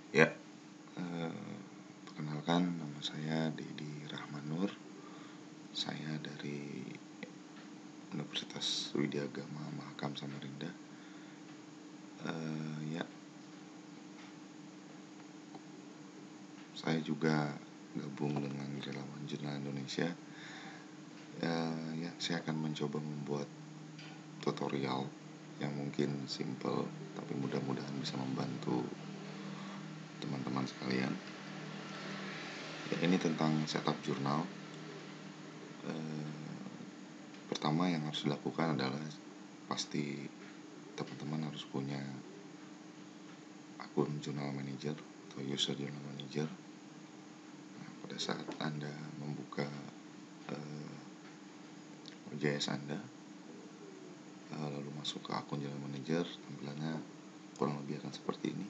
Ya, perkenalkan, nama saya Dedi Rahman Nur. Saya dari Universitas Widya Agama Mahakam Samarinda. Saya juga gabung dengan Relawan Jurnal Indonesia. Saya akan mencoba membuat tutorial yang mungkin simple, tapi mudah-mudahan bisa membantu teman-teman sekalian. Ini tentang setup jurnal. Pertama yang harus dilakukan adalah pasti teman-teman harus punya akun Journal Manager atau user Journal Manager. Nah, pada saat Anda membuka OJS Anda, lalu masuk ke akun Journal Manager, tampilannya kurang lebih akan seperti ini.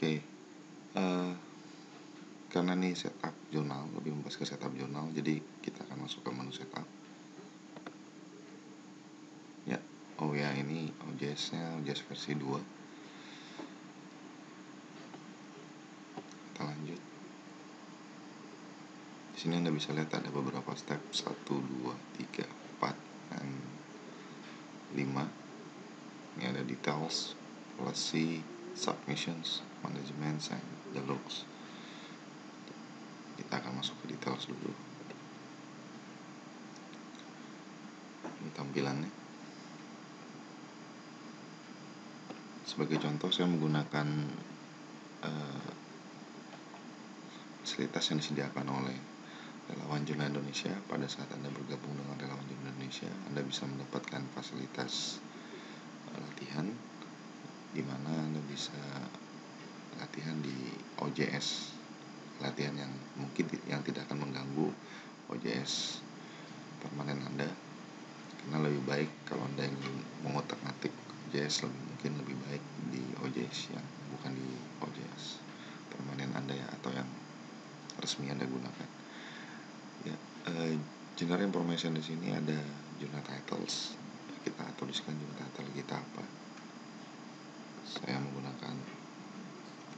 Oke, karena ini setup jurnal, lebih membahas ke setup jurnal, jadi kita akan masuk ke menu setup. Ini OJS-nya OJS versi 2. Kita lanjut. Di sini Anda bisa lihat ada beberapa step, 1, 2, 3, 4, dan 5. Ini ada details, policy, submissions, management, and the logs. Kita akan masuk ke details dulu. Ini tampilannya. Sebagai contoh, saya menggunakan fasilitas yang disediakan oleh Relawan Jurnal Indonesia. Pada saat Anda bergabung dengan Relawan Jurnal Indonesia, Anda bisa mendapatkan fasilitas latihan, di mana Anda bisa latihan di OJS, latihan yang mungkin yang tidak akan mengganggu OJS permanen Anda, karena lebih baik kalau Anda ingin mengotak-atik OJS, mungkin lebih baik di OJS yang bukan di OJS permanen Anda ya, atau yang resmi Anda gunakan. General information di sini ada journal titles. Kita tuliskan journal title kita apa. Saya menggunakan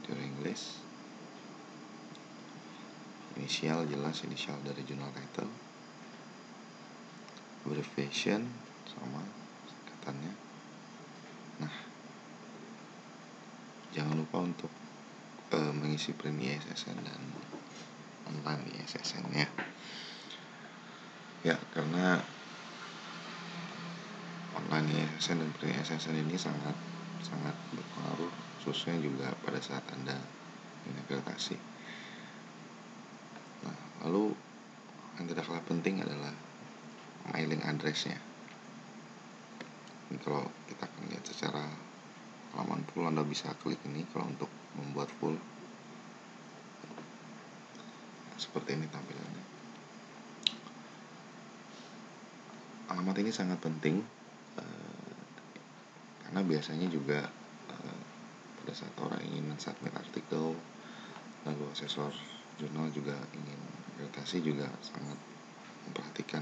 jurnal English. Inisial jelas, inisial dari journal title. Abbreviation sama singkatannya. Nah, jangan lupa untuk mengisi print ISSN dan online ISSN ya. Karena online ISSN dan print ISSN ini sangat berpengaruh, khususnya juga pada saat Anda akreditasi. Nah, lalu yang tidak kalah penting adalah mailing address-nya. Ini kalau kita akan lihat secara halaman full, Anda bisa klik ini kalau untuk membuat full. Seperti ini tampilannya. Alamat ini sangat penting karena biasanya juga pada saat orang ingin mensubmit artikel, lalu asesor jurnal juga ingin akreditasi, juga sangat memperhatikan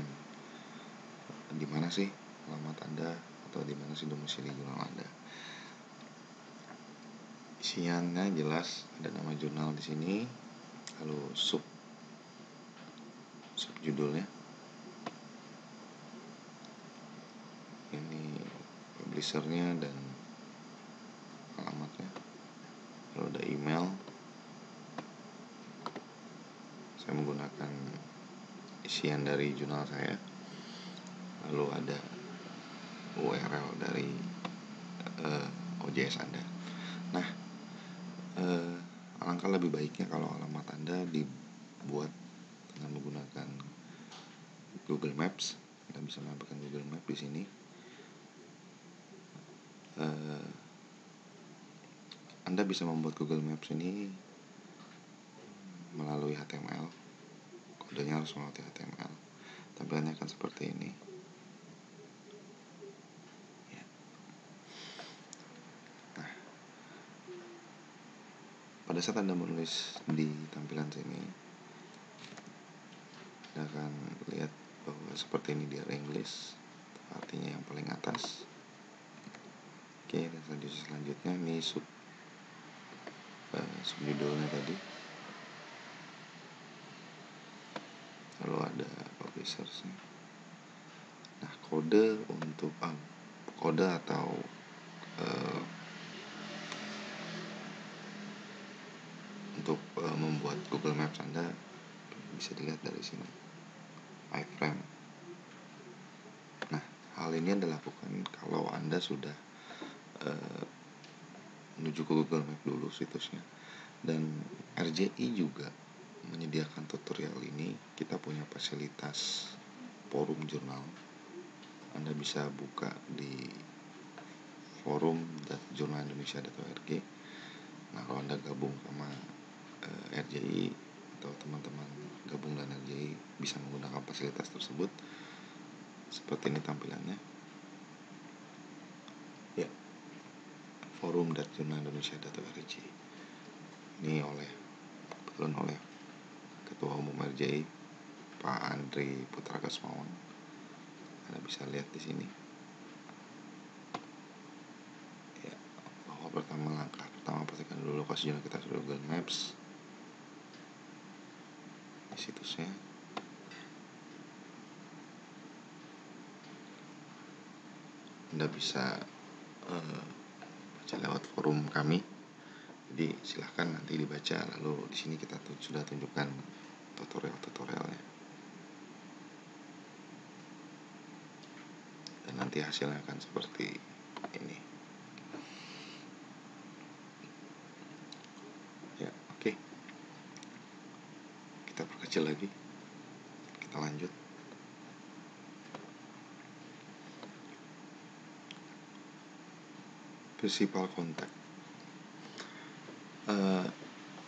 di mana sih alamat Anda atau di mana sih domisili jurnal Anda. Isiannya jelas, ada nama jurnal di sini, lalu sub judulnya. Ini publishernya dan alamatnya. Lalu ada email. Saya menggunakan isian dari jurnal saya. Lalu ada URL dari OJS Anda. Nah, alangkah lebih baiknya kalau alamat Anda dibuat dengan menggunakan Google Maps. Anda bisa menambahkan Google Maps di sini. Anda bisa membuat Google Maps ini melalui HTML. Kodenya harus melalui HTML. Tampilannya akan seperti ini. Nah, pada saat Anda menulis di tampilan sini, Anda akan lihat bahwa seperti ini Dear English, artinya yang paling atas. Oke, dan selanjutnya ini subjudulnya tadi. Lalu ada publishersnya. Nah, kode atau untuk membuat Google Maps Anda bisa dilihat dari sini, iframe. Nah, hal ini Anda lakukan kalau Anda sudah menuju ke Google Maps dulu situsnya. Dan RJI juga menyediakan tutorial ini. Kita punya fasilitas forum jurnal. Anda bisa buka di forum.jurnalindonesia.org. Nah, kalau Anda gabung sama RJI atau teman-teman gabung dengan RJI bisa menggunakan fasilitas tersebut. Seperti ini tampilannya. Ya, forum.jurnalindonesia.org. Ini oleh Ketua Umum RJI Pak Andri Putra Kasmawan. Anda bisa lihat di sini. Ya, bahwa langkah pertama pastikan dulu lokasi jurnal kita sudah Google Maps. Di situsnya. Anda bisa baca lewat forum kami. Jadi silahkan nanti dibaca. Lalu di sini kita sudah tunjukkan tutorialnya. Dan nanti hasilnya akan seperti ini. Ya, oke. Kita perkecil lagi. Kita lanjut. Principal contact.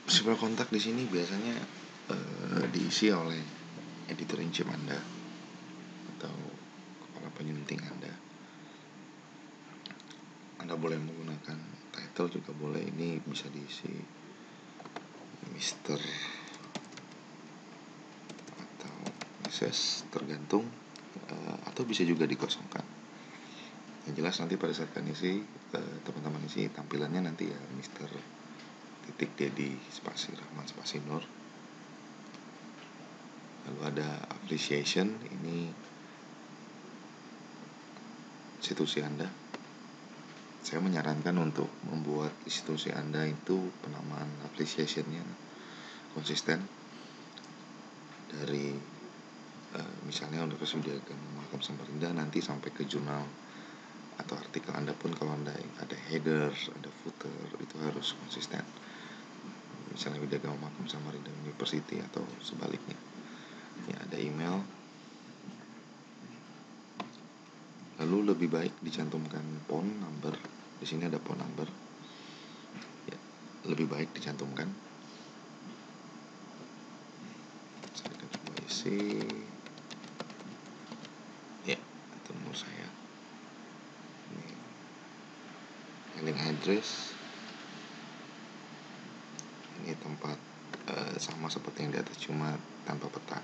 Principal contact di sini biasanya diisi oleh editor in chief Anda atau kepala penyunting Anda. Anda boleh menggunakan title juga boleh. Ini bisa diisi Mr. atau Mrs. tergantung, atau bisa juga dikosongkan. Yang jelas nanti pada saat kalian isi, teman-teman isi tampilannya nanti ya Mr. Dedi spasi Rahman spasi Nur. Lalu ada appreciation, ini institusi Anda. Saya menyarankan untuk membuat institusi Anda itu penamaan appreciation-nya konsisten dari misalnya Universitas Widya Agama Mahakam Samarinda nanti sampai ke jurnal atau artikel Anda pun kalau Anda ada header, ada footer, itu harus konsisten. Misalnya Widya Agama Mahakam Samarinda University atau sebaliknya. Ya, ada email. Lalu lebih baik dicantumkan phone number. Di sini ada phone number. Ya, lebih baik dicantumkan. Saya akan coba isi. Ya, itu nomor saya. Ini mailing address. Ini tempat sama seperti yang di atas, cuma tanpa peta.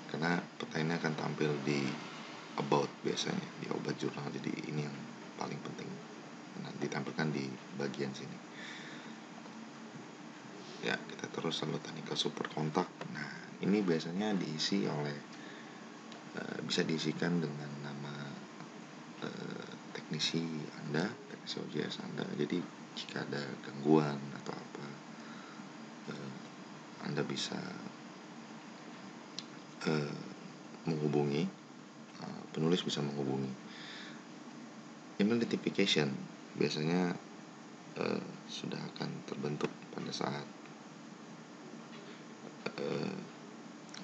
Karena peta ini akan tampil di about biasanya, di obat jurnal. Jadi ini yang paling penting. Nah, ditampilkan di bagian sini. Ya, kita terus lalu tadi ke super kontak. Nah, ini biasanya diisi oleh bisa diisikan dengan nama teknisi Anda, teknisi OJS Anda. Jadi jika ada gangguan atau apa, Anda bisa menghubungi, penulis bisa menghubungi. Email notification biasanya sudah akan terbentuk pada saat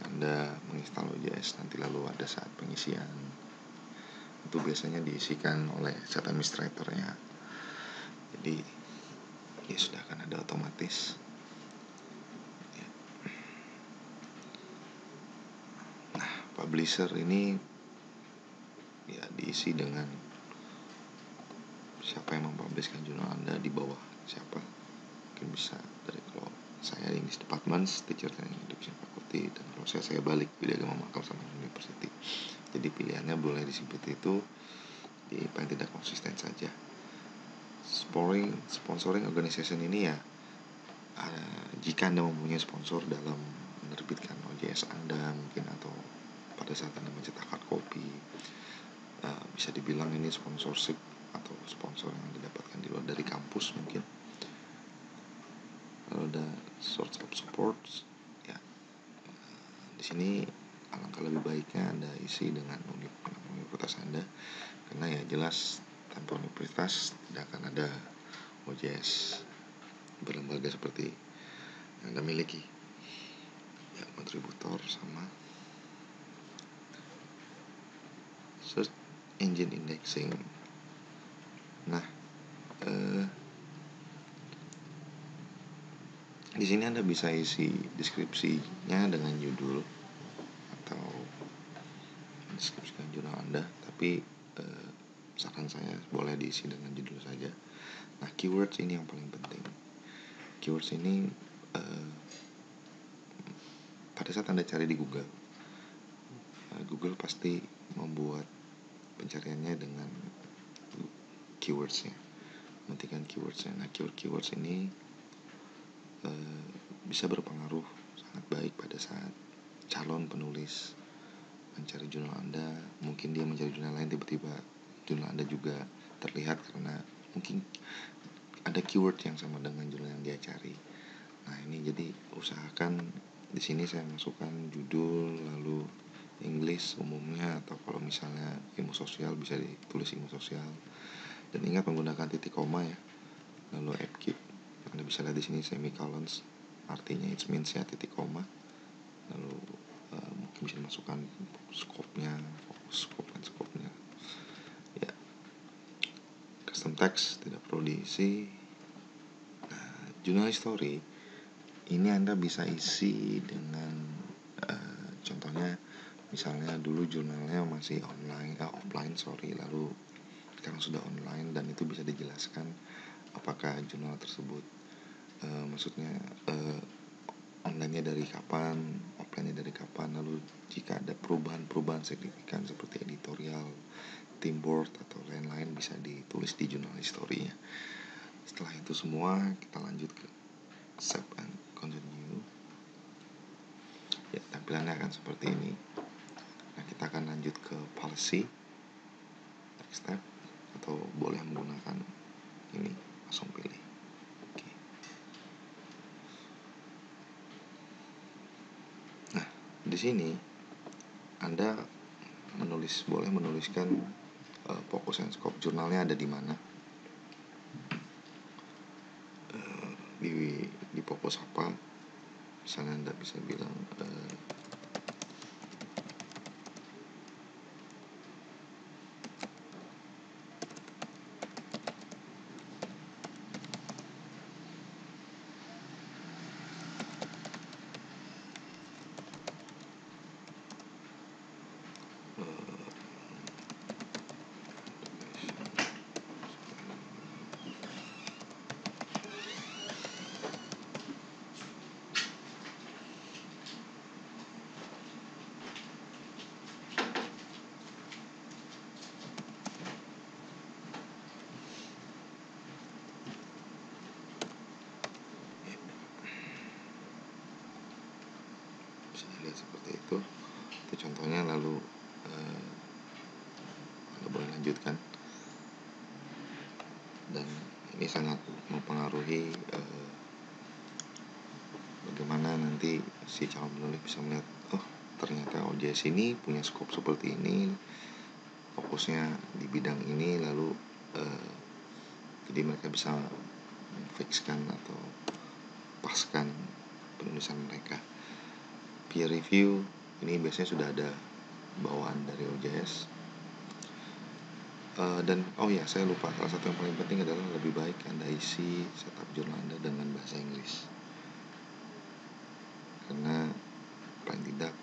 Anda menginstal OJS, nanti lalu ada saat pengisian. Itu biasanya diisikan oleh chat administratornya. Jadi ya sudah akan ada otomatis. Ya. Nah, publisher ini ya diisi dengan siapa yang mempublishkan jurnal Anda, di bawah siapa. Mungkin bisa dari kalau saya English Department, Teacher Training Education Faculty, dan kalau saya balik Widya Agama Mahakam Samarinda University. Jadi pilihannya boleh seperti itu, paling tidak konsisten saja. Sponsoring organization ini ya, jika Anda mempunyai sponsor dalam menerbitkan OJS Anda mungkin, atau pada saat Anda mencetak hard copy, bisa dibilang ini sponsorship atau sponsor yang Anda dapatkan di luar dari kampus mungkin. Lalu ada source of support ya, di sini alangkah lebih baiknya Anda isi dengan universitas Anda, karena ya jelas tanpa universitas tidak akan ada OJS berlembaga seperti yang Anda miliki ya. Kontributor sama search engine indexing. Nah, di sini Anda bisa isi deskripsinya dengan judul atau deskripsikan jurnal Anda, tapi saran saya boleh diisi dengan judul saja. Nah, keywords ini yang paling penting. Keywords ini pada saat Anda cari di Google, Google pasti membuat pencariannya dengan keywordsnya, menentukan keywordsnya. Nah, keywords ini bisa berpengaruh sangat baik pada saat calon penulis mencari jurnal Anda. Mungkin dia mencari jurnal lain, tiba-tiba jurnal Anda juga terlihat karena mungkin ada keyword yang sama dengan jurnal yang dia cari. Nah, ini jadi usahakan di sini saya masukkan judul, lalu English umumnya, atau kalau misalnya ilmu sosial bisa ditulis ilmu sosial. Dan ingat menggunakan titik koma ya. Lalu AppKit, Anda bisa lihat di sini semicolons, artinya it means ya titik koma. Lalu mungkin bisa dimasukkan skopnya, fokus skop dan skopnya. Ya, custom text tidak perlu diisi. Nah, jurnal history ini Anda bisa isi dengan contohnya, misalnya dulu jurnalnya masih offline, lalu sekarang sudah online, dan itu bisa dijelaskan apakah jurnal tersebut maksudnya online-nya dari kapan, offline-nya dari kapan, lalu jika ada perubahan signifikan seperti editorial, team board atau lain-lain bisa ditulis di jurnal history-nya. Setelah itu semua kita lanjut ke save and continue. Ya, tampilannya akan seperti ini. Nah, kita akan lanjut ke policy, next step, atau boleh menggunakan ini, langsung pilih. Oke. Nah, di sini Anda boleh menuliskan fokus and scope jurnalnya ada di mana, di fokus apa. Misalnya Anda bisa bilang bisa dilihat seperti itu contohnya. Lalu Anda boleh lanjutkan, dan ini sangat mempengaruhi bagaimana nanti si calon penulis bisa melihat, oh ternyata OJS ini punya skop seperti ini, fokusnya di bidang ini, lalu jadi mereka bisa memfixkan atau paskan penulisan mereka. Peer review ini biasanya sudah ada bawaan dari OJS. Dan saya lupa, salah satu yang paling penting adalah lebih baik Anda isi setup jurnal Anda dengan bahasa Inggris, karena paling tidak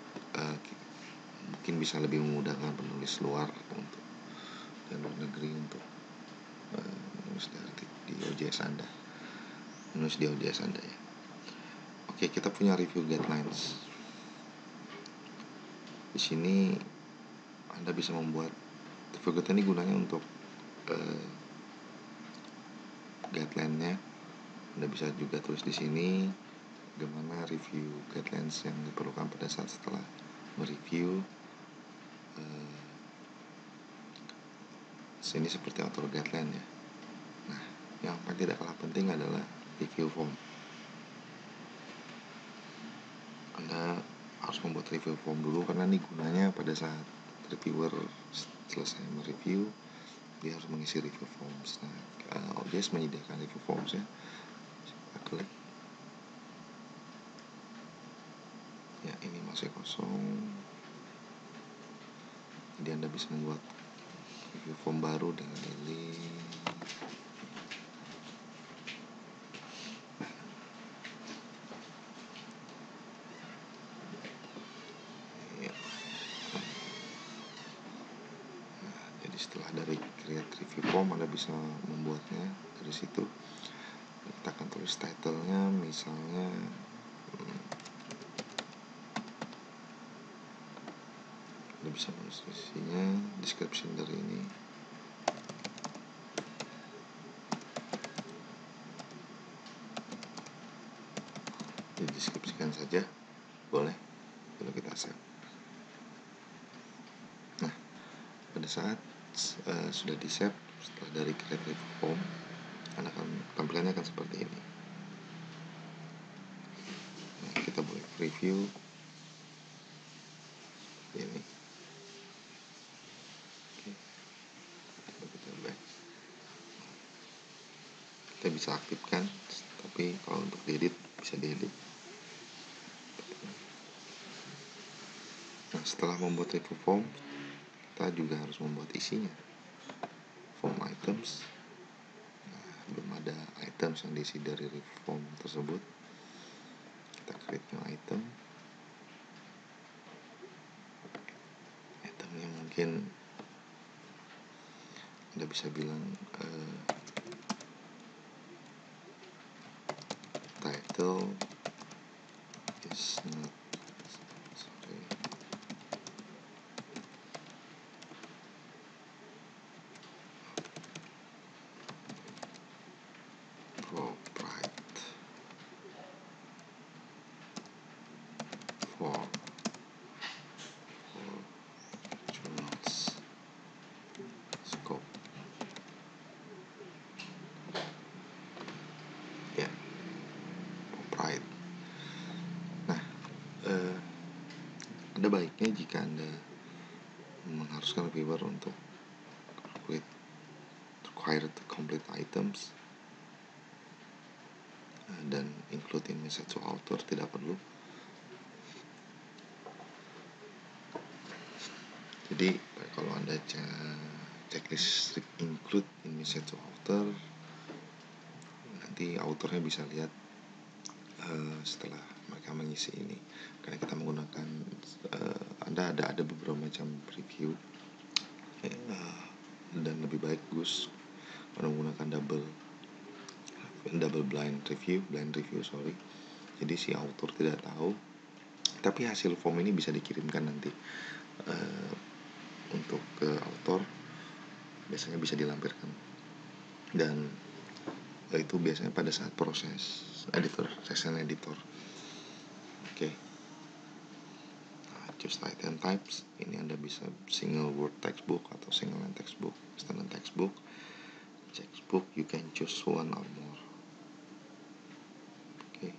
mungkin bisa lebih memudahkan penulis luar untuk dan luar negeri untuk menulis di OJS Anda, menulis di OJS Anda ya. Oke, kita punya review guidelines. Di sini Anda bisa membuat review guideline ini gunanya untuk guideline-nya. Anda bisa juga tulis di sini bagaimana review guidelines yang diperlukan pada saat setelah mereview. Sini seperti author guideline ya. Nah, yang paling tidak kalah penting adalah review form. Anda harus membuat review form dulu karena ini gunanya pada saat reviewer selesai mereview, dia harus mengisi review forms. Nah, ODS menyediakan review forms ya. Kita klik. Ya, ini masih kosong. Jadi Anda bisa membuat review form baru dengan link. Ya. Nah, jadi setelah dari create review form, Anda bisa membuatnya dari situ. Kita akan tulis title-nya, misalnya Anda bisa menulis isinya, description dari ini. Dideskripsikan saja, boleh. Lalu kita save. Nah, pada saat sudah di save, setelah dari create review form, tampilannya akan seperti ini. Nah, kita boleh review ini. Oke. Coba kita back. Kita bisa aktifkan, tapi kalau untuk diedit bisa diedit. Nah, setelah membuat review form, kita juga harus membuat isinya. Form items. Nah, belum ada items yang diisi dari review form tersebut. Kita create new item. Itemnya mungkin Anda bisa bilang title is not appropriate for journals scope. Ya, appropriate. Nah, ada baiknya jika Anda mengharuskan reviewer untuk required complete items dan include in message to author, tidak perlu. Jadi kalau Anda checklist include in message to author, nanti autornya bisa lihat setelah mereka mengisi ini. Karena kita menggunakan Anda ada beberapa macam review dan lebih bagus kalau menggunakan double blind review. Jadi si author tidak tahu, tapi hasil form ini bisa dikirimkan nanti untuk ke author, biasanya bisa dilampirkan, dan itu biasanya pada saat proses session editor. Oke. Choose item types. Ini Anda bisa single word textbook atau single line textbook, standard textbook. Textbook you can choose one or more. Oke.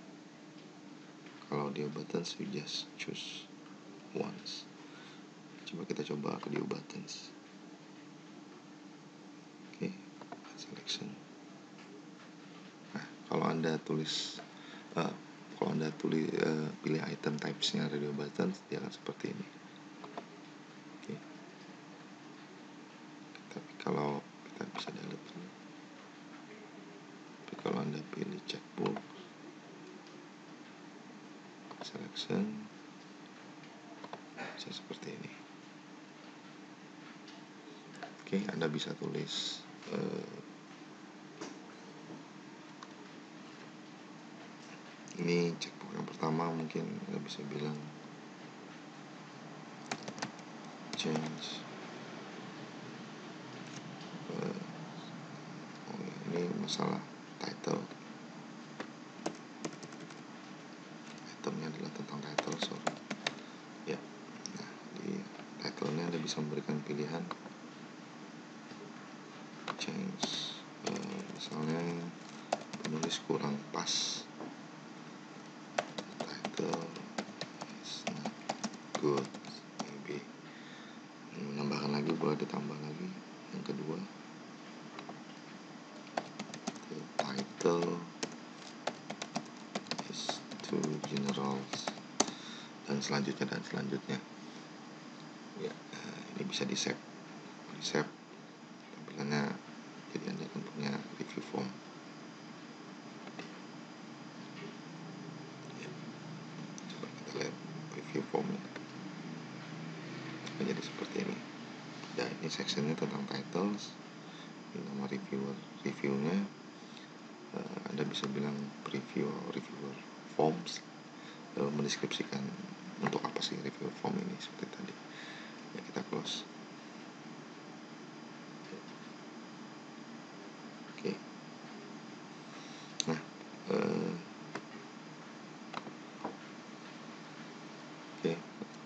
Kalau audio buttons you just choose once. Kita coba audio buttons. Oke. Selection. Nah, kalau Anda pilih item types-nya radio buttons, dia akan seperti ini. Oke. Tapi kalau kita bisa delete dulu. Tapi kalau Anda pilih checkbox, selection, bisa seperti ini. Oke, Anda bisa tulis ini checkbox yang pertama, mungkin Anda bisa bilang change. Ini masalah title. Itemnya adalah tentang title, sorry. Ya, nah di title-nya Anda bisa memberikan pilihan change. Misalnya penulis kurang pas, title is not good, maybe. Menambahkan lagi, boleh ditambah lagi. Yang kedua, the title is too general, dan selanjutnya. Ya, ini bisa di save tampilannya, jadi Anda akan punya review form. Ya, coba kita lihat review formnya. Jadi seperti ini. Dan ini sectionnya tentang titles, ini nama reviewnya. Anda bisa bilang reviewer forms, mendeskripsikan untuk apa sih review form ini, seperti tadi. Ya, kita close. Oke. Nah,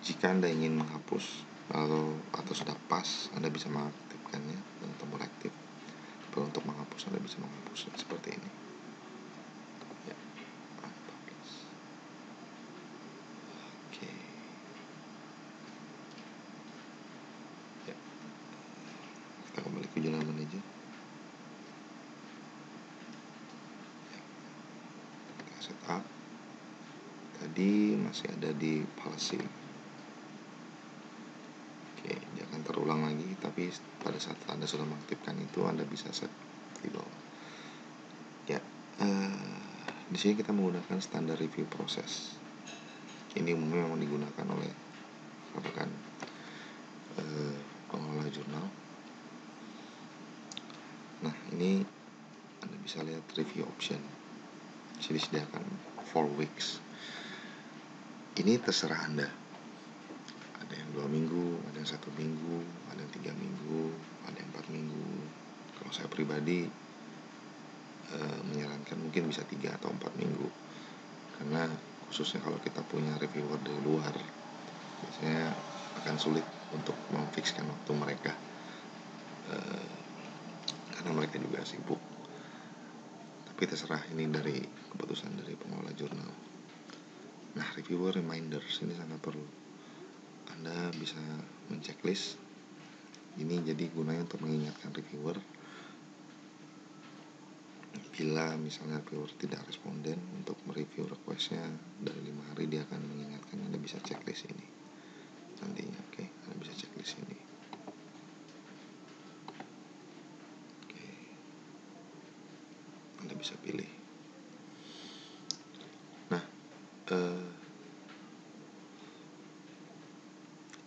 jika Anda ingin menghapus atau sudah pas, Anda bisa mengaktifkannya dan tombol aktif. Kalau untuk menghapus, Anda bisa menghapusnya seperti ini. Ya, oke. Ya, kita kembali ke Journal Manager. Ya, kita setup. Tadi masih ada di policy. Oke, jangan terulang lagi, tapi pada saat Anda sudah mengaktifkan itu, Anda bisa set di bawah. Ya, di sini kita menggunakan standar review proses. Ini umumnya memang digunakan oleh rekan pengelola jurnal. Nah, ini Anda bisa lihat review option. Disediakan 4 weeks. Ini terserah Anda. Ada yang 2 minggu, ada yang 1 minggu, ada yang 3 minggu, ada yang 4 minggu. Kalau saya pribadi menyarankan mungkin bisa 3 atau 4 minggu, karena khususnya kalau kita punya reviewer dari luar, biasanya akan sulit untuk memfikskan waktu mereka, karena mereka juga sibuk. Tapi terserah, ini dari keputusan dari pengelola jurnal. Nah, reviewer reminders ini sangat perlu. Anda bisa menceklis ini, jadi gunanya untuk mengingatkan reviewer. Bila misalnya reviewer tidak responden untuk mereview requestnya dari 5 hari, dia akan mengingatkan. Anda bisa checklist ini nantinya. Oke, Anda bisa checklist ini. Oke, Anda bisa pilih. Nah,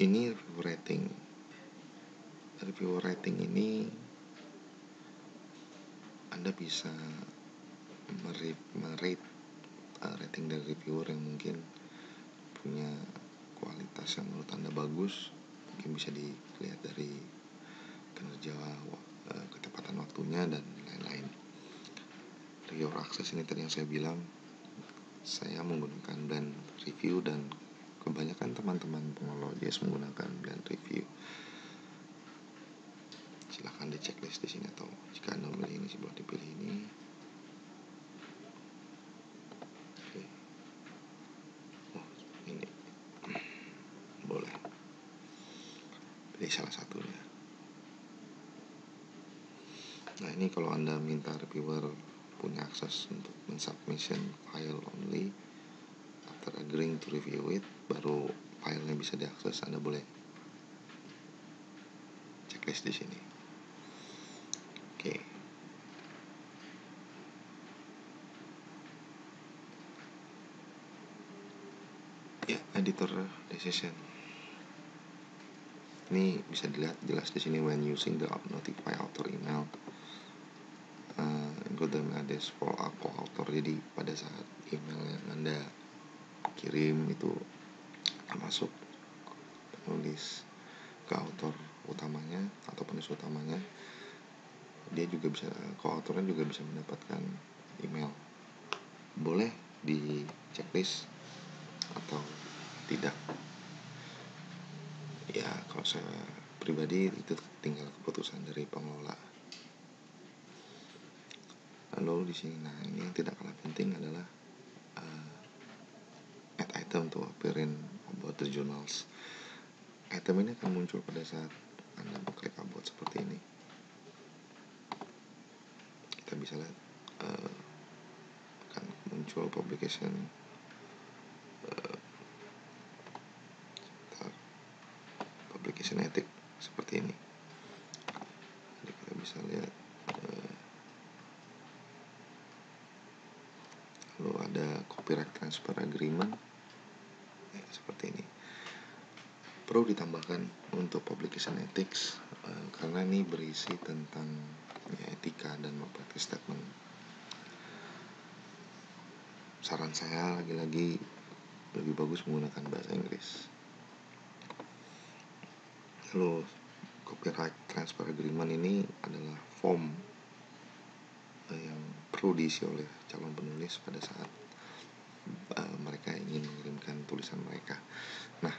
ini review rating ini Anda bisa merate rating dari reviewer yang mungkin punya kualitas yang menurut Anda bagus. Mungkin bisa dilihat dari kinerja, ketepatan waktunya, dan lain-lain. Reviewer access ini tadi yang saya bilang, saya menggunakan blend review, dan kebanyakan teman-teman pengelola JS menggunakan blend review. Silahkan di checklist di sini, atau jika Anda memilih ini, boleh dipilih ini. Oke. Ini boleh pilih salah satunya. Nah, ini kalau Anda minta reviewer punya akses untuk mensubmission file only, after agreeing to review it, baru filenya bisa diakses. Anda boleh checklist di sini. Oke. Ya, editor decision. Ini bisa dilihat jelas di sini, when using the notify author email, include the address for co-author. Jadi pada saat email yang Anda kirim itu termasuk penulis, ke author utamanya atau penulis utamanya, dia juga bisa, co-authornya juga bisa mendapatkan email. Boleh di checklist atau tidak, ya kalau saya pribadi itu tinggal keputusan dari pengelola. Lalu di sini, nah ini yang tidak kalah penting adalah add item to appear in about the journals. Item ini akan muncul pada saat Anda mengklik about seperti ini. Kita bisa lihat akan muncul publication etik seperti ini. Jadi kita bisa lihat lalu ada copyright transfer agreement ya, seperti ini. Perlu ditambahkan untuk publication ethics karena ini berisi tentang ya, etika dan malpractice statement. Saran saya lagi-lagi lebih bagus menggunakan bahasa Inggris. Lalu copyright transfer agreement ini adalah form yang perlu diisi oleh calon penulis pada saat mereka ingin mengirimkan tulisan mereka. Nah,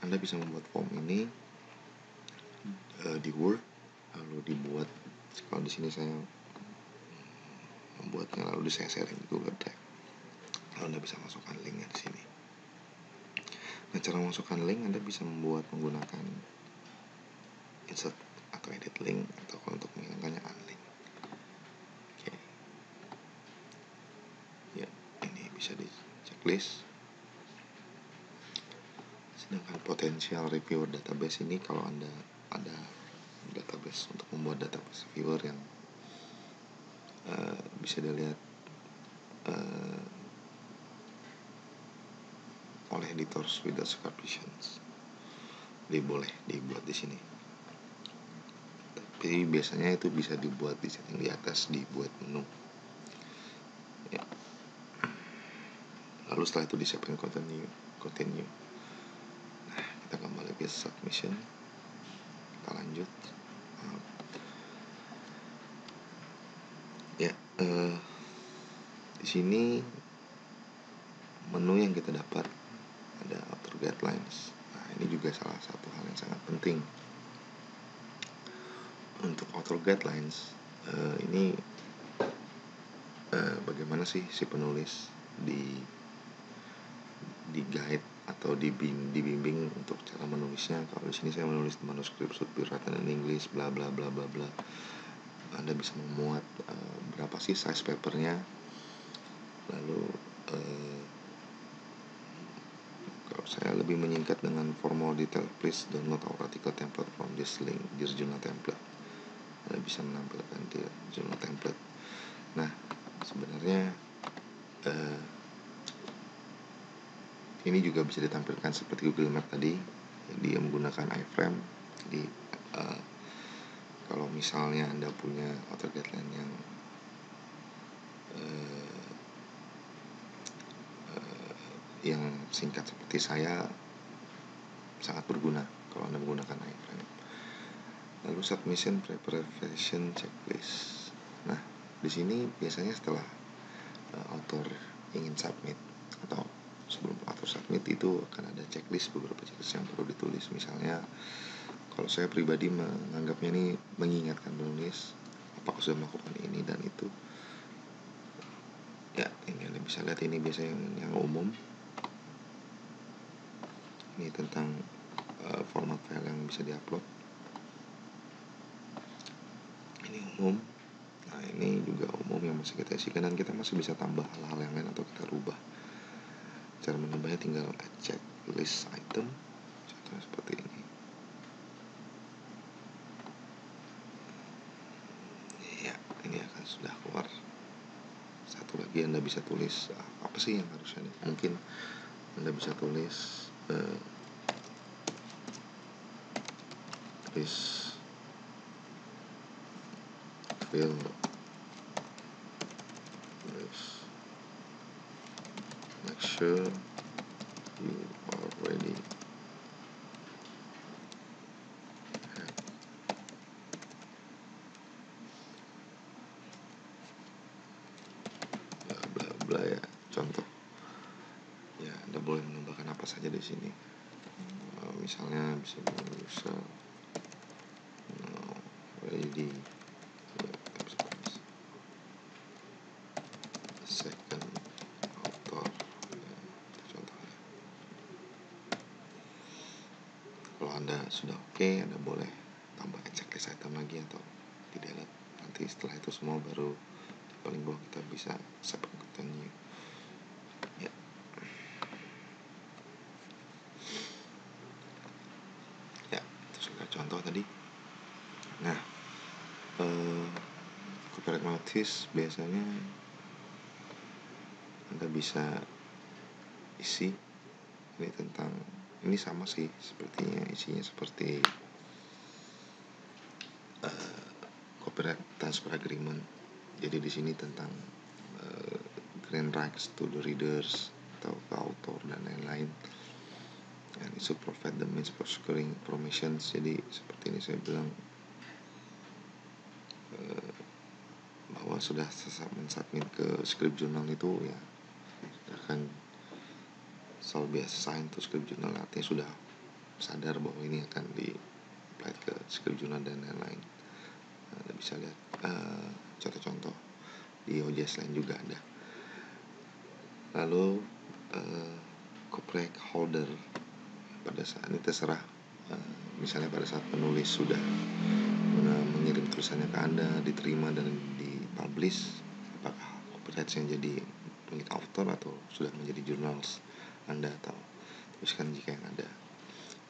Anda bisa membuat form ini di Word, lalu dibuat. Kalau di sini saya membuatnya lalu saya sharing di Google Drive. Lalu Anda bisa masukkan linknya di sini. Nah, cara masukkan link Anda bisa membuat menggunakan insert atau edit link, atau kalau untuk menghilangkannya unlink. Oke. Ya, ini bisa di checklist. Sedangkan potensial reviewer database ini kalau Anda ada database untuk membuat database reviewer yang bisa dilihat oleh editors without supervisions, boleh dibuat di sini. Tapi biasanya itu bisa dibuat di setting di atas, dibuat menu. Ya. Lalu setelah itu di save and continue. Nah, kita kembali ke submission. Kita lanjut. Ya, di sini menu yang kita dapat ada author guidelines. Nah, ini juga salah satu hal yang sangat penting. Untuk author guidelines ini bagaimana sih si penulis di guide atau dibimbing untuk cara menulisnya. Kalau di sini saya menulis manuskrip should be written in English, bla bla bla bla bla. Anda bisa memuat berapa sih size papernya, lalu kalau saya lebih menyingkat dengan for more detail, please download our article template from this link, this journal template. Anda bisa menampilkan di journal template. Nah, sebenarnya ini juga bisa ditampilkan seperti Google Map tadi, dia menggunakan iframe. Jadi kalau misalnya Anda punya author guideline yang singkat seperti saya, sangat berguna kalau Anda menggunakan iframe. Lalu submission preparation checklist. Nah, di sini biasanya setelah author ingin submit atau sebelum author submit itu akan ada checklist, beberapa checklist yang perlu ditulis. Misalnya kalau saya pribadi menganggapnya ini mengingatkan penulis apakah sudah melakukan ini dan itu. Ya, ini Anda bisa lihat, ini biasanya yang umum. Ini tentang format file yang bisa diupload. Ini umum. Nah, ini juga umum yang masih kita isikan dan kita masih bisa tambah hal-hal yang lain atau kita rubah. Cara menambahnya tinggal add checklist item. Contohnya seperti ini. Ya, ini akan sudah keluar. Satu lagi Anda bisa tulis apa sih yang harusnya nih? Mungkin Anda bisa tulis please make sure you are ready di sini. Misalnya bisa user ready second author, contohnya. Kalau Anda sudah oke, Anda boleh tambah checklist item lagi atau di delete. Nanti setelah itu semua baru paling bawah kita bisa save continue. Ya. Ya, itu sudah contoh tadi. Nah, copyright notice biasanya Anda bisa isi ini tentang, ini sama sih sepertinya, isinya seperti copyright transfer agreement. Jadi di sini tentang grant rights to the readers atau ke author dan lain-lain. And it should provide the means for securing information. Jadi seperti ini saya bilang bahwa sudah mensubmit ke script journal itu ya akan selalu biasa sign to script journal, artinya sudah sadar bahwa ini akan di apply ke script journal dan lain-lain. Anda bisa lihat contoh-contoh di OJS lain juga ada. Lalu copyright holder pada saat ini terserah, misalnya pada saat penulis sudah mengirim tulisannya ke Anda, diterima dan dipublish, apakah copyright-nya jadi milik author atau sudah menjadi jurnals Anda, atau tuliskan jika yang ada.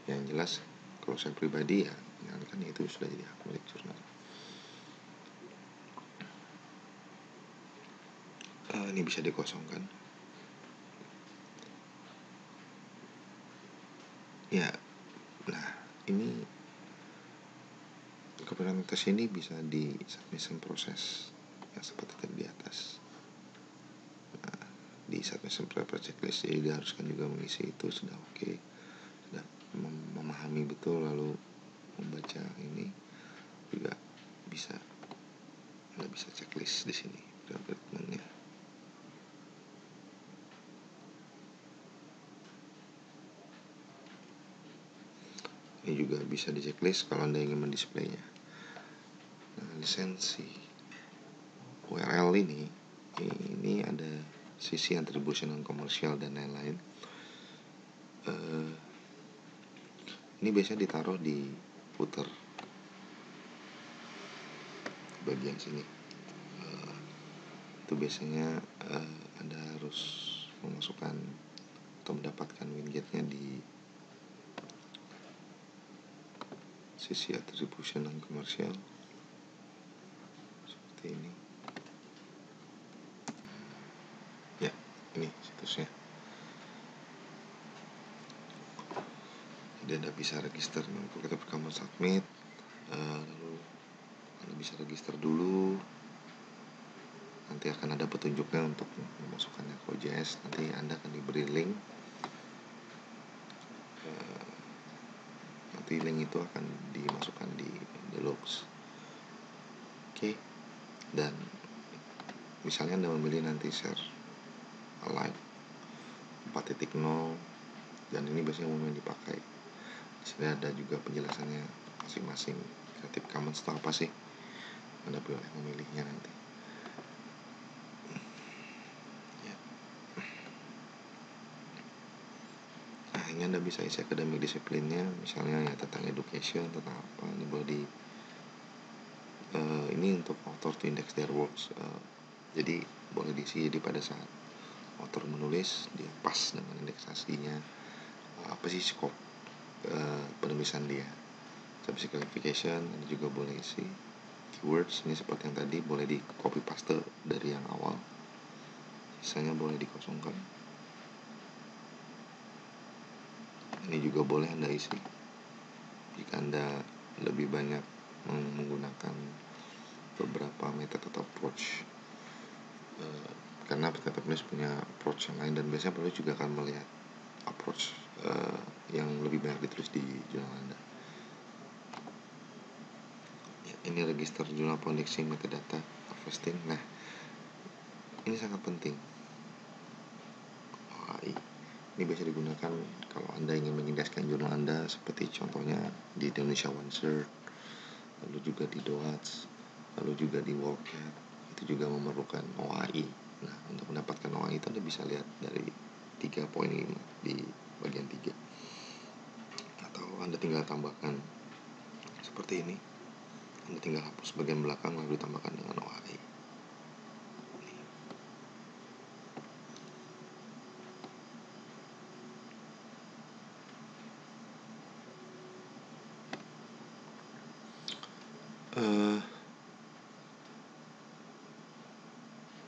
Yang jelas kalau saya pribadi ya menyarankan itu sudah jadi hak milik jurnal. Ini bisa dikosongkan. Ya, nah ini copyright notice ini bisa di submission proses yang seperti tadi di atas. Nah, di submission proses checklist, jadi diharuskan juga mengisi itu sudah oke, sudah memahami betul, lalu membaca ini juga bisa. Anda bisa checklist di sini treatmentnya. Ini juga bisa di checklist kalau Anda ingin mendisplaynya. Nah, lisensi URL ini ada sisi attribution dan komersial dan lain-lain. Ini biasanya ditaruh di footer bagian sini. Itu biasanya Anda harus memasukkan atau mendapatkan widgetnya di sisi attribution dan komersial seperti ini. Ya, ini situsnya. Jadi Anda bisa register. Kalau kita kamu submit, lalu Anda bisa register dulu. Nanti akan ada petunjuknya untuk memasukkannya ke OJS. Nanti Anda akan diberi link. Nanti link itu akan dimasukkan di the logs. Oke. Dan misalnya Anda memilih nanti share alike 4.0, dan ini biasanya umumnya dipakai. Di sini ada juga penjelasannya masing-masing. Creative Commons itu apa sih? Anda boleh memilihnya nanti. Ya. Nah, ini Anda bisa isi akademik disiplinnya, misalnya ya tentang education, tentang apa. Ini boleh di ini untuk author to index their works. Jadi boleh diisi, jadi pada saat author menulis dia pas dengan indeksasinya, apa sih scope penulisan dia. Habis clarification ini juga boleh isi. Keywords ini seperti yang tadi boleh di copy paste dari yang awal, sisanya boleh dikosongkan. Ini juga boleh Anda isi jika Anda lebih banyak menggunakan beberapa method atau approach, karena setiap penulis punya approach yang lain, dan biasanya penulis juga akan melihat approach yang lebih banyak ditulis di jurnal Anda. Ya, ini register jurnal for indexing metadata harvesting. Nah, ini sangat penting. OAI ini biasa digunakan Kalau Anda ingin mengindexkan jurnal Anda seperti contohnya di Indonesia OneSearch, lalu juga di Doats, lalu juga di WorldCat, itu juga memerlukan OAI. Nah, untuk mendapatkan OAI itu Anda bisa lihat dari 3 poin ini di bagian 3. Atau Anda tinggal tambahkan seperti ini. Anda tinggal hapus bagian belakang lalu ditambahkan dengan OAI.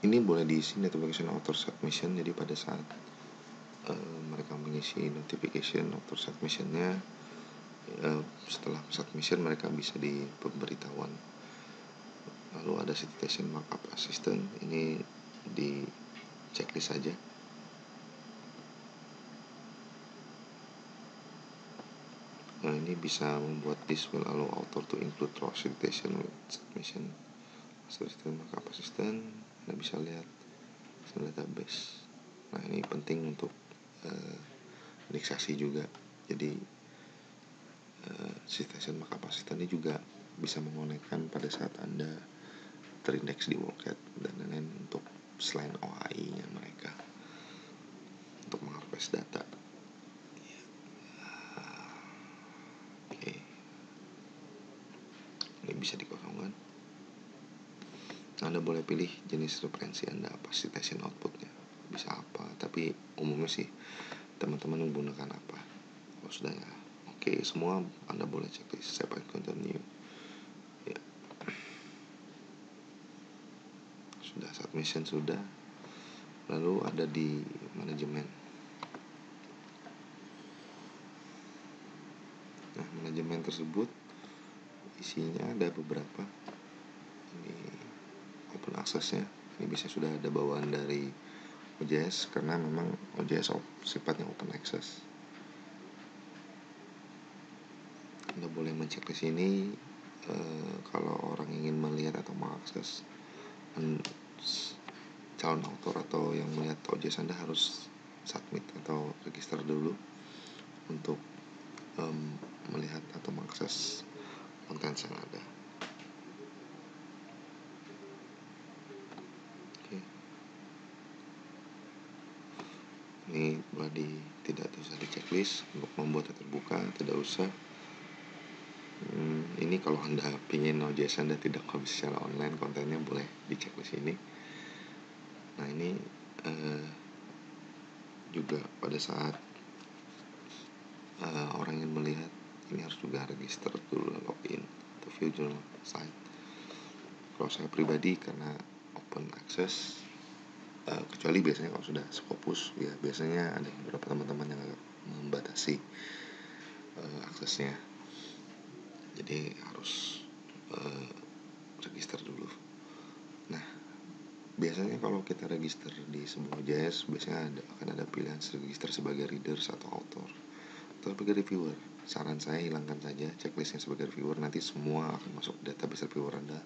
Ini boleh diisi notification author submission. Jadi pada saat mereka mengisi notification author submissionnya, setelah submission mereka bisa di pemberitahuan. Lalu ada citation markup assistant, ini di checklist saja. Nah, ini bisa membuat this will allow author to include raw citation with submission. Citation markup assistant, Anda bisa lihat database. Nah, ini penting untuk indeksasi juga. Jadi citation markup assistant ini juga bisa mengonekkan pada saat Anda terindeks di WorldCat dan lain-lain untuk selain OAI-nya mereka untuk mengharvest data. Oke. Ini bisa dikosongkan. Anda boleh pilih jenis referensi Anda, apa citation outputnya, bisa apa, tapi umumnya sih teman-teman menggunakan apa. Kalau sudah ya oke semua, Anda boleh checklist save and continue. Ya. Sudah submission sudah. Lalu ada di manajemen. Nah, manajemen tersebut isinya ada beberapa. Ini open access-nya. Ini bisa sudah ada bawaan dari OJS karena memang OJS sifatnya open access. Anda boleh menceklis ini kalau orang ingin melihat atau mengakses calon author atau yang melihat OJS Anda harus submit atau register dulu untuk melihat atau mengakses konten yang ada. Oke. Ini tidak usah di checklist untuk membuat terbuka, tidak usah. Ini kalau Anda ingin OJS Anda tidak habis secara online, kontennya boleh di checklist ini. Nah, ini juga pada saat orang yang melihat ini harus juga register dulu, login atau view journal site. Kalau saya pribadi karena open access, kecuali biasanya kalau sudah Scopus ya biasanya ada beberapa teman-teman yang agak membatasi aksesnya, jadi harus register dulu. Nah, biasanya kalau kita register di sebuah OJS biasanya akan ada pilihan register sebagai readers atau author atau sebagai reviewer. Saran saya hilangkan saja checklistnya sebagai reviewer, nanti semua akan masuk database reviewer Anda.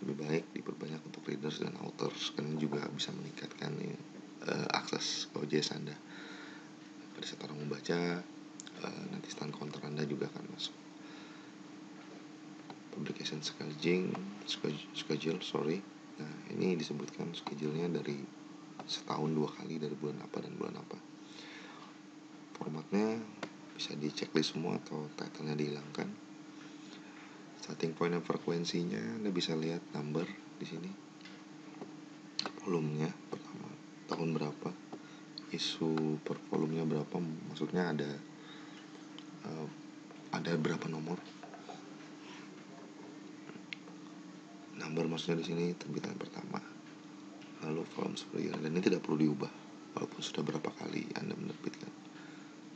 Lebih baik diperbanyak untuk readers dan authors, karena juga bisa meningkatkan akses ke OJS Anda. Pada saat orang membaca, nanti stand counter Anda juga akan masuk. Publication schedule. Nah, ini disebutkan schedule-nya dari setahun 2 kali, dari bulan apa dan bulan apa. Formatnya bisa di checklist semua atau title-nya dihilangkan. Starting point dan frekuensinya Anda bisa lihat number di sini. Volumenya pertama tahun berapa, isu per volumenya berapa, maksudnya ada berapa nomor. Number maksudnya di sini terbitan pertama. Lalu volume superior, dan ini tidak perlu diubah walaupun sudah berapa kali Anda menerbitkan.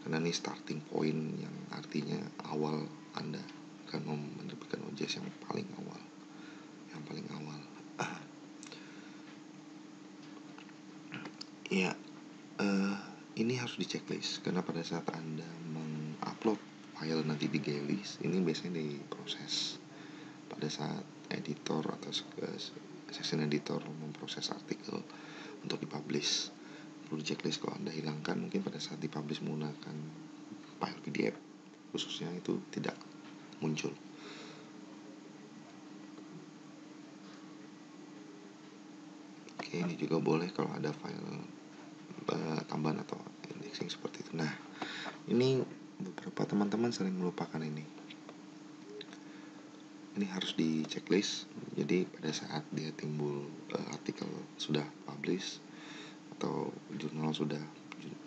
Karena ini starting point yang artinya awal Anda akan menerbitkan OJS yang paling awal. Ya, ini harus di checklist karena pada saat Anda mengupload file nanti di Gaylist, ini biasanya diproses pada saat editor atau session editor memproses artikel untuk dipublish. perlu di checklist. Kalau Anda hilangkan, mungkin pada saat dipublish menggunakan file PDF khususnya itu tidak muncul. Oke, ini juga boleh kalau ada file tambahan atau indexing seperti itu. Nah, ini beberapa teman-teman sering melupakan ini. Ini harus di checklist. Jadi pada saat dia timbul artikel sudah publish atau jurnal sudah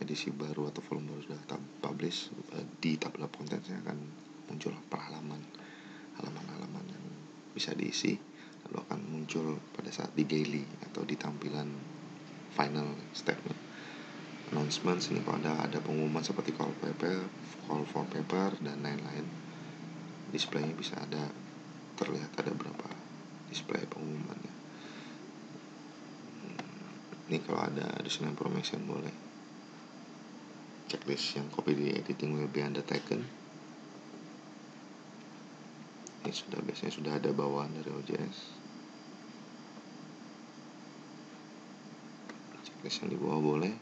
edisi baru atau volume baru sudah publish, di tabel contents-nya akan muncul per halaman-halaman yang bisa diisi, lalu akan muncul pada saat di daily atau di tampilan final statement announcements. Ini kalau ada pengumuman seperti call for paper dan lain-lain, displaynya bisa terlihat ada berapa display pengumumannya. Ini kalau ada additional information boleh. Checklist yang copy di editing will be undertaken. Ini biasanya sudah ada bawaan dari OJS. Checklist yang di bawah boleh.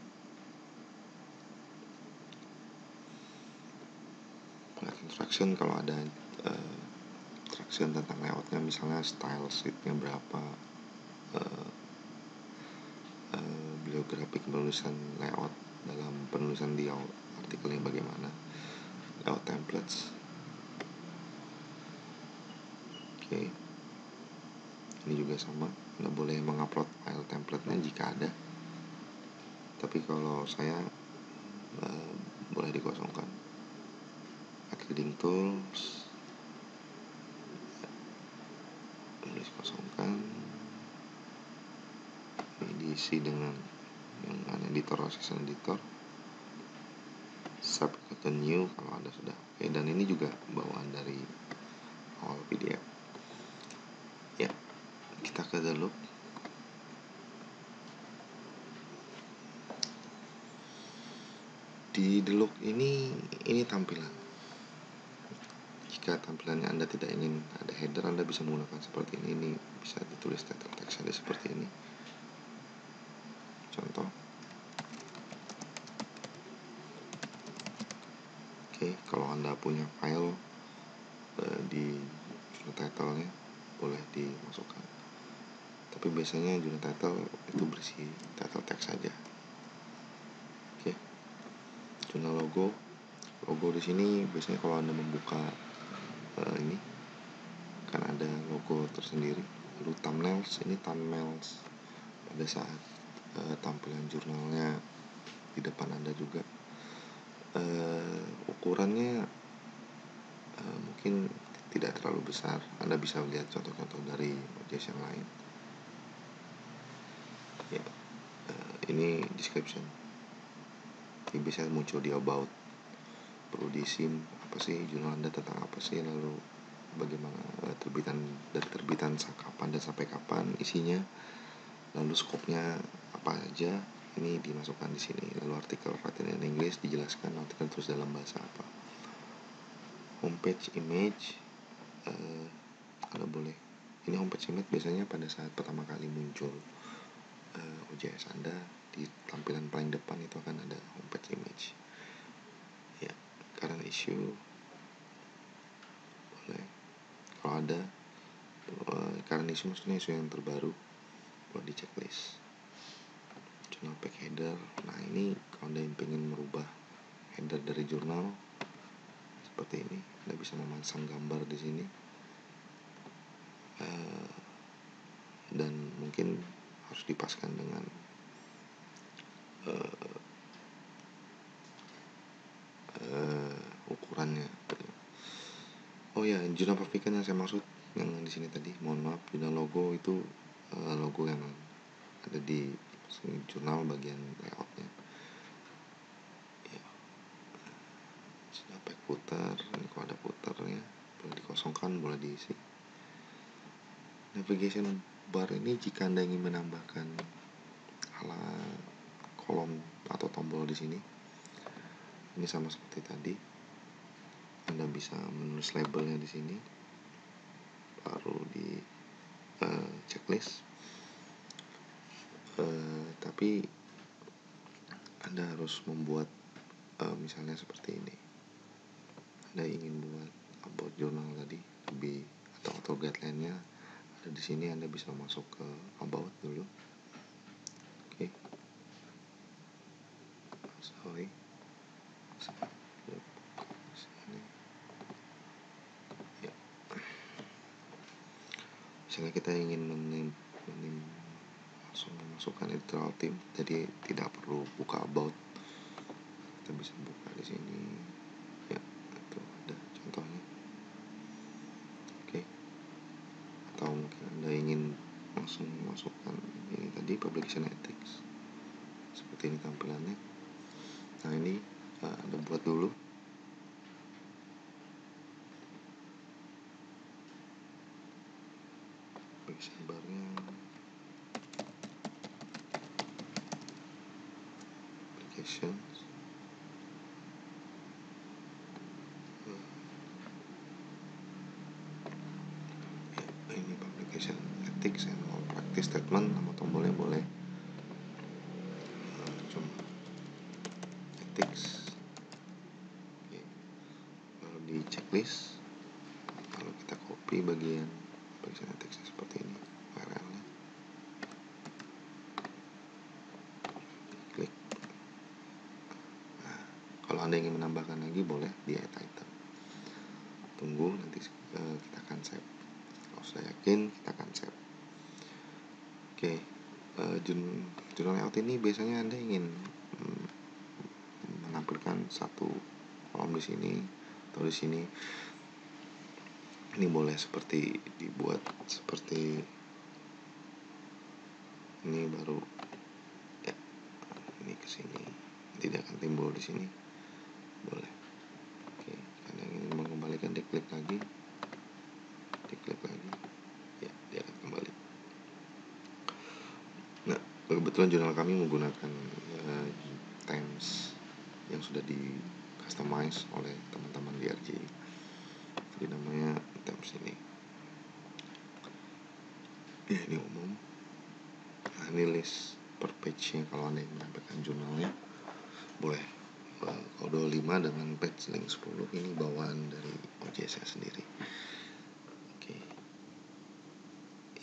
Instruction kalau ada instruction tentang layoutnya, misalnya style sheetnya berapa, bibliographic penulisan layout dalam penulisan di artikelnya bagaimana, layout templates. Oke. Ini juga sama, Anda boleh mengupload file template-nya jika ada, tapi kalau saya boleh dikosongkan. Reading tools boleh dikosongkan, ini diisi dengan yang ada editor atau season editor. Subject ke new kalau ada sudah. Oke, dan ini juga bawaan dari awal PDF. Ya, kita ke the look. Di the look ini tampilan. Jika tampilannya Anda tidak ingin ada header, Anda bisa menggunakan seperti ini. Ini bisa ditulis title text seperti ini. Contoh. Oke, kalau Anda punya file di jurnal title-nya boleh dimasukkan. Tapi biasanya jurnal title itu berisi title text saja. Oke. Jurnal logo di sini biasanya kalau Anda membuka ini kan ada logo tersendiri. Lalu thumbnails pada saat tampilan jurnalnya di depan Anda juga. Ukurannya mungkin tidak terlalu besar. Anda bisa lihat contoh-contoh dari OJS yang lain. Ya, ini description. Ini bisa muncul di about, perlu diisi apa sih jurnal Anda, tentang apa sih, lalu bagaimana terbitan kapan dan sampai kapan isinya, lalu skopnya apa aja, ini dimasukkan di sini. Lalu artikel written in English dijelaskan artikel terus dalam bahasa apa. Homepage image kalau boleh. Ini homepage image biasanya pada saat pertama kali muncul OJS Anda, di tampilan paling depan itu akan ada homepage image. Ya, current issue boleh. Kalau ada current issue maksudnya isu yang terbaru, boleh di checklist. Jurnal pack header. Nah, ini kalau Anda ingin merubah header dari jurnal seperti ini, Anda bisa memasang gambar di sini. Dan mungkin harus dipaskan dengan ukurannya. Oh ya, jurnal publikan yang saya maksud yang di sini tadi, mohon maaf, jurnal logo itu logo yang ada di jurnal bagian layoutnya. Ya. Sampai footer, ini kalau ada footernya boleh dikosongkan, boleh diisi. Navigation bar ini jika Anda ingin menambahkan kolom atau tombol di sini, ini sama seperti tadi. Anda bisa menulis labelnya di sini, baru di checklist. Tapi Anda harus membuat misalnya seperti ini. Anda ingin buat about jurnal tadi lebih atau guideline-nya ada di sini. Anda bisa masuk ke about dulu. Oke. Sorry. Sini. Ya. Misalnya kita ingin langsung memasukkan editorial team, jadi tidak perlu buka about. Kita bisa buka di sini. Ya, itu ada contohnya. Oke. Atau mungkin Anda ingin langsung masukkan ini tadi publication ethics. Seperti ini tampilannya. Nah, ini Anda buat dulu. Publication barnya. Applications. Ini publication ethics and malpractice statement, nama tombolnya boleh cuma ethics. Oke. Lalu di checklist, lalu kita copy bagian publication ethics seperti ini URL-nya, klik. Nah, kalau Anda ingin menambahkan lagi boleh di add item. Tunggu, nanti kita akan save. Kalau sudah yakin, kita akan save. Oke. Jurnal layout ini biasanya Anda ingin menampilkan satu kolom di sini atau di sini. Ini boleh seperti dibuat seperti ini, baru ya ini ke sini, tidak akan timbul di sini. Boleh. Oke, Anda ingin mengembalikan, diklik lagi, ya dia akan kembali. Nah, kebetulan jurnal kami menggunakan themes yang sudah di customize oleh teman-teman di RJI. Jadi namanya themes ini. Ya, ini umum. Nah, ini list per page-nya kalau Anda ingin menampilkan jurnalnya. Boleh. Kalau 25 dengan page link 10 ini bawaan dari OJS sendiri. Oke.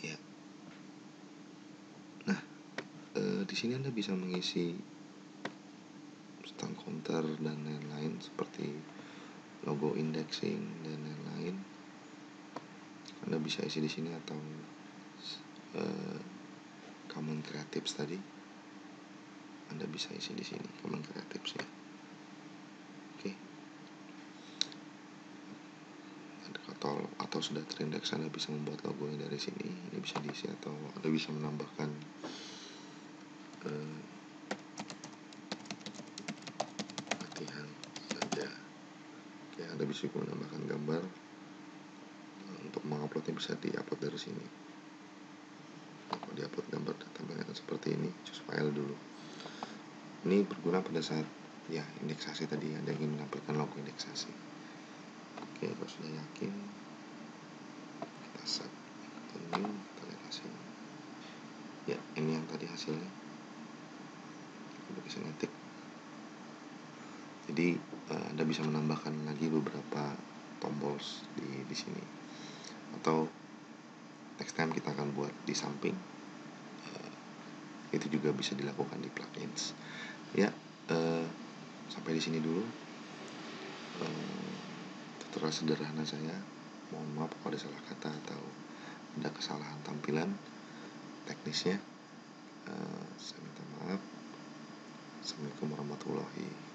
Ya. Nah, di sini Anda bisa mengisi stand counter dan lain-lain seperti logo indexing dan lain-lain. Anda bisa isi di sini atau common creatives tadi. Anda bisa isi di sini common creatives ya. Oke. Atau sudah terindeks, Anda bisa membuat logonya dari sini. Ini bisa diisi atau Anda bisa menambahkan latihan saja. Oke, Anda bisa menambahkan gambar. Untuk menguploadnya bisa diupload dari sini. Kalau diupload gambar tampilnya seperti ini, choose file dulu. Ini berguna pada saat ya indeksasi tadi, Anda ingin menampilkan logo indeksasi. Oke, kalau sudah yakin, kita set continue, kita lihat hasilnya. Ya, ini yang tadi hasilnya. Publication ethics. Jadi Anda bisa menambahkan lagi beberapa tombol di sini. Atau next time kita akan buat di samping. Itu juga bisa dilakukan di plugins. Ya, sampai di sini dulu tutorial sederhana saya. Mohon maaf kalau ada salah kata atau ada kesalahan tampilan teknisnya. Saya minta maaf. Assalamualaikum warahmatullahi wabarakatuh.